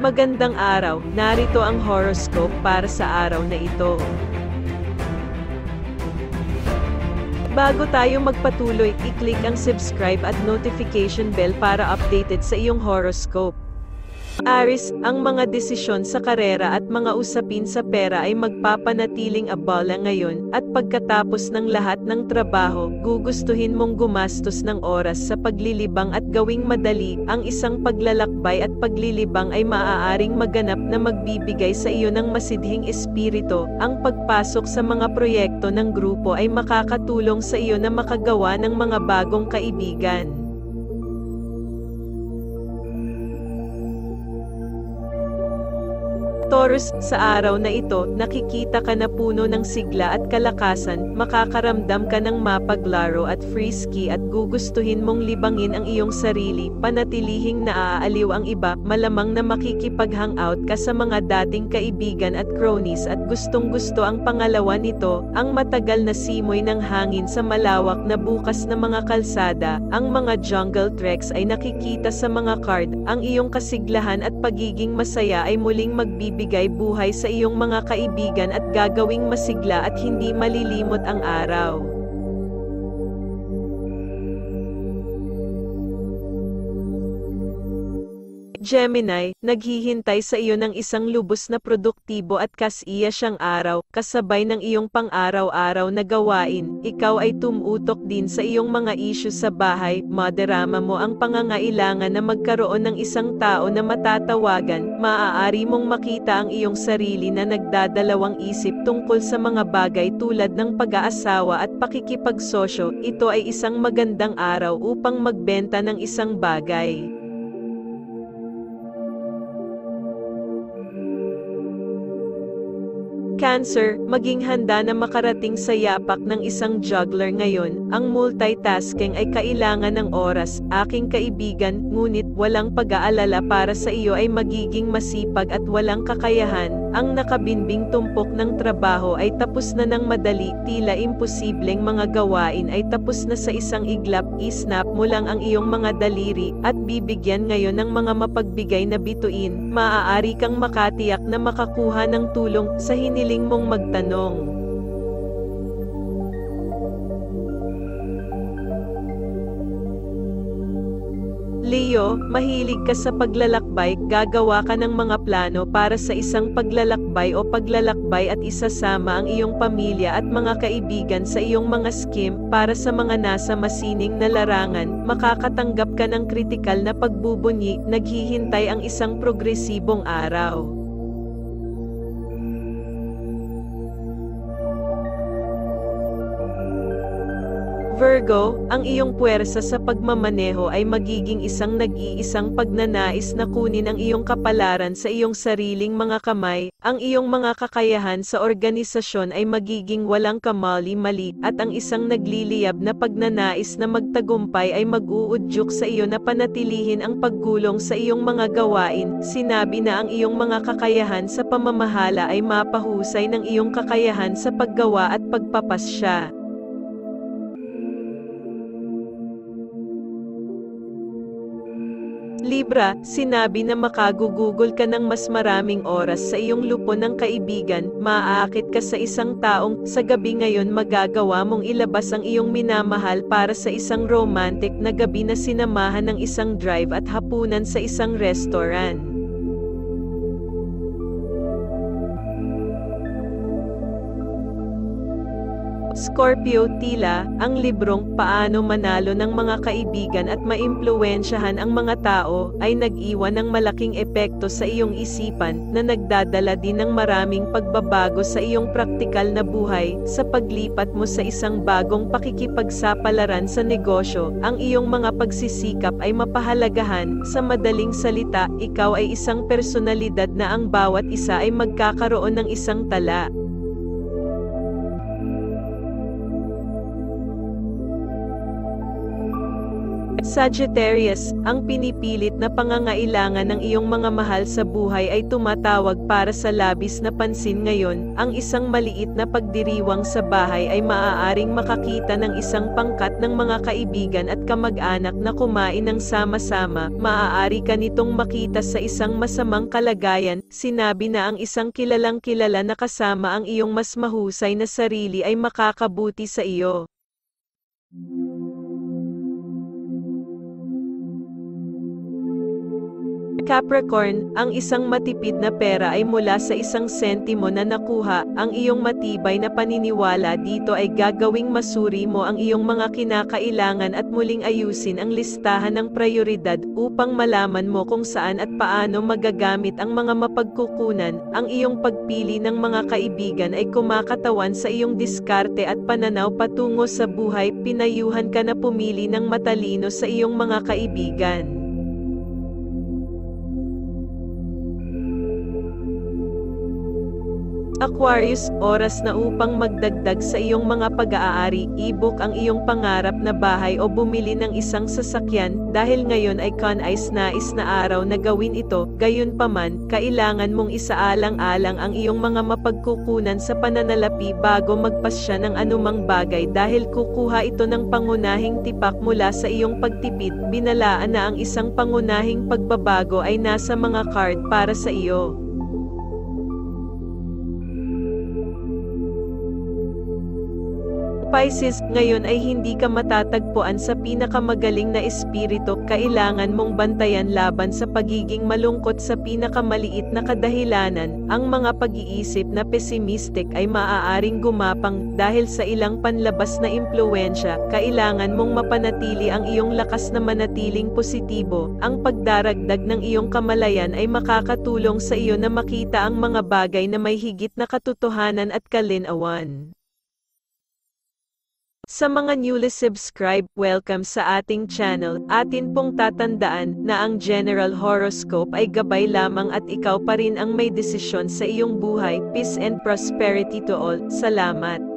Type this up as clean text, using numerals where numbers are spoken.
Magandang araw, narito ang horoscope para sa araw na ito. Bago tayo magpatuloy, i-click ang subscribe at notification bell para updated sa iyong horoscope. Aries, ang mga desisyon sa karera at mga usapin sa pera ay magpapanatiling abala ngayon, at pagkatapos ng lahat ng trabaho, gugustuhin mong gumastos ng oras sa paglilibang at gawing madali. Ang isang paglalakbay at paglilibang ay maaaring maganap na magbibigay sa iyo ng masidhing espiritu. Ang pagpasok sa mga proyekto ng grupo ay makakatulong sa iyo na makagawa ng mga bagong kaibigan. Taurus, sa araw na ito, nakikita ka na puno ng sigla at kalakasan, makakaramdam ka ng mapaglaro at frisky at gugustuhin mong libangin ang iyong sarili, panatilihing naaaliw ang iba, malamang na makikipag-hangout ka sa mga dating kaibigan at cronies at gustong-gusto ang pangalawa nito, ang matagal na simoy ng hangin sa malawak na bukas na mga kalsada, ang mga jungle treks ay nakikita sa mga card, ang iyong kasiglahan at pagiging masaya ay muling magbibigay buhay sa iyong mga kaibigan at gagawing masigla at hindi malilimot ang araw. Gemini, naghihintay sa iyo ng isang lubos na produktibo at kasiya siyang araw, kasabay ng iyong pang-araw-araw na gawain. Ikaw ay tumutok din sa iyong mga issue sa bahay, madarama mo ang pangangailangan na magkaroon ng isang tao na matatawagan. Maaari mong makita ang iyong sarili na nagdadalawang isip tungkol sa mga bagay tulad ng pag-aasawa at pakikipagsosyo. Ito ay isang magandang araw upang magbenta ng isang bagay. Cancer, maging handa na makarating sa yapak ng isang juggler ngayon. Ang multitasking ay kailangan ng oras, aking kaibigan, ngunit walang pag-aalala para sa iyo ay magiging masipag at walang kakayahan. Ang nakabinbing tumpok ng trabaho ay tapos na ng madali, tila imposibleng mga gawain ay tapos na sa isang iglap. I-snap mo lang ang iyong mga daliri, at bibigyan ngayon ng mga mapagbigay na bituin. Maaari kang makatiyak na makakuha ng tulong sa hiniling mong magtanong. Leo, mahilig ka sa paglalakbay, gagawa ka ng mga plano para sa isang paglalakbay o paglalakbay at isasama ang iyong pamilya at mga kaibigan sa iyong mga scheme. Para sa mga nasa masining na larangan, makakatanggap ka ng kritikal na pagbubunyi, naghihintay ang isang progresibong araw. Virgo, ang iyong puwersa sa pagmamaneho ay magiging isang nag-iisang pagnanais na kunin ang iyong kapalaran sa iyong sariling mga kamay. Ang iyong mga kakayahan sa organisasyon ay magiging walang kamali-mali, at ang isang nagliliyab na pagnanais na magtagumpay ay mag-uudyok sa iyo na panatilihin ang paggulong sa iyong mga gawain. Sinabi na ang iyong mga kakayahan sa pamamahala ay mapahusay ng iyong kakayahan sa paggawa at pagpapasya. Libra, sinabi na makagugugol ka ng mas maraming oras sa iyong lupon ng kaibigan, maaakit ka sa isang taong, sa gabi ngayon magagawa mong ilabas ang iyong minamahal para sa isang romantic na gabi na sinamahan ng isang drive at hapunan sa isang restaurant. Scorpio, tila, ang librong Paano Manalo ng Mga Kaibigan at Maimpluwensyahan ang Mga Tao, ay nag-iwan ng malaking epekto sa iyong isipan, na nagdadala din ng maraming pagbabago sa iyong praktikal na buhay. Sa paglipat mo sa isang bagong pakikipagsapalaran sa negosyo, ang iyong mga pagsisikap ay mapahalagahan. Sa madaling salita, ikaw ay isang personalidad na ang bawat isa ay magkakaroon ng isang tala. Sagittarius, ang pinipilit na pangangailangan ng iyong mga mahal sa buhay ay tumatawag para sa labis na pansin ngayon. Ang isang maliit na pagdiriwang sa bahay ay maaaring makakita ng isang pangkat ng mga kaibigan at kamag-anak na kumain ng sama-sama. Maaari ka nitong makita sa isang masamang kalagayan. Sinabi na ang isang kilalang kilala na kasama ang iyong mas mahusay na sarili ay makakabuti sa iyo. Capricorn, ang isang matipid na pera ay mula sa isang sentimo na nakuha. Ang iyong matibay na paniniwala dito ay gagawing masuri mo ang iyong mga kinakailangan at muling ayusin ang listahan ng prioridad upang malaman mo kung saan at paano magagamit ang mga mapagkukunan. Ang iyong pagpili ng mga kaibigan ay kumakatawan sa iyong diskarte at pananaw patungo sa buhay. Pinayuhan ka na pumili ng matalino sa iyong mga kaibigan. Aquarius, oras na upang magdagdag sa iyong mga pag-aari, i-book ang iyong pangarap na bahay o bumili ng isang sasakyan, dahil ngayon ay nais na araw na gawin ito. Gayunpaman, kailangan mong isaalang-alang ang iyong mga mapagkukunan sa pananalapi bago magpasya ng anumang bagay dahil kukuha ito ng pangunahing tipak mula sa iyong pagtipid. Binalaan na ang isang pangunahing pagbabago ay nasa mga card para sa iyo. Pisces, ngayon ay hindi ka matatagpuan sa pinakamagaling na espiritu. Kailangan mong bantayan laban sa pagiging malungkot sa pinakamaliit na kadahilanan. Ang mga pag-iisip na pessimistic ay maaaring gumapang dahil sa ilang panlabas na impluwensya. Kailangan mong mapanatili ang iyong lakas na manatiling positibo. Ang pagdaragdag ng iyong kamalayan ay makakatulong sa iyo na makita ang mga bagay na may higit na katotohanan at kalinawan. Sa mga newly subscribe, welcome sa ating channel. Atin pong tatandaan na ang general horoscope ay gabay lamang at ikaw pa rin ang may desisyon sa iyong buhay. Peace and prosperity to all. Salamat.